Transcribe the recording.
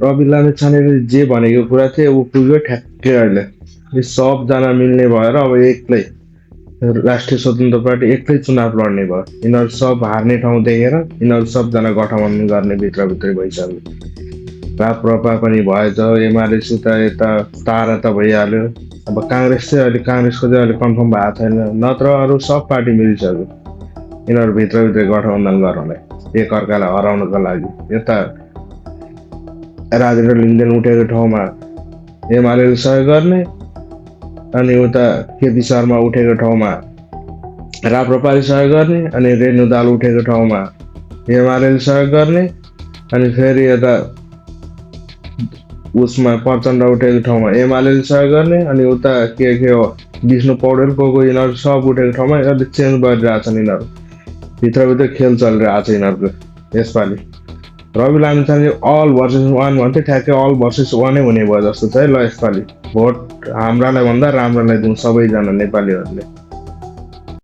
रवि लामिछानेले जे भनेको कुरा थियो ऊ पुग्यो ठ्याक्कै अहिले। यो सबजना मिल्ने भएर अब एक्लै राष्ट्रिय स्वतन्त्र पार्टी एक्लै चुनाव लड्ने भयो। यिनीहरू सब हार्ने ठाउँ देखेर यिनीहरू सबजना गठबन्धन गर्ने भित्रभित्रै भइसक्यो। राप्रपा पनि भएछ, एमालेसित यता तारा त भइहाल्यो। अब काङ्ग्रेस चाहिँ अहिले काङ्ग्रेसको चाहिँ अहिले कन्फर्म भएको छैन, नत्र अरू सब पार्टी मिलिसक्यो यिनीहरू भित्रभित्रै गठबन्धन गर्नलाई, एकअर्कालाई हराउनको लागि। यता राजेन्द्र लिङ्गदेन उठेको ठाउँमा एमालेले सहयोग गर्ने, अनि उता केपी शर्मा उठेको ठाउँमा राप्रपाले सहयोग गर्ने, अनि रेणु दाल उठेको ठाउँमा एमालेले सहयोग गर्ने, अनि फेरि यता उसमा प्रचण्ड उठेको ठाउँमा एमालेले सहयोग गर्ने, अनि उता के हो विष्णु पौडेल को यिनीहरू सब उठेको ठाउँमा अहिले चेन्ज गरिरहेछन्। यिनीहरू भित्रभित्र खेल चलिरहेको छ यिनीहरूको यसपालि। Rabi Lamichhane all versus one भन्थ्यो, ठ्याक्कै अल भर्सेस वानै हुने भयो जस्तो छ है। ल यसपालि भोट हाम्रालाई भन्दा राम्रोलाई दिउँ सबैजना नेपालीहरूले।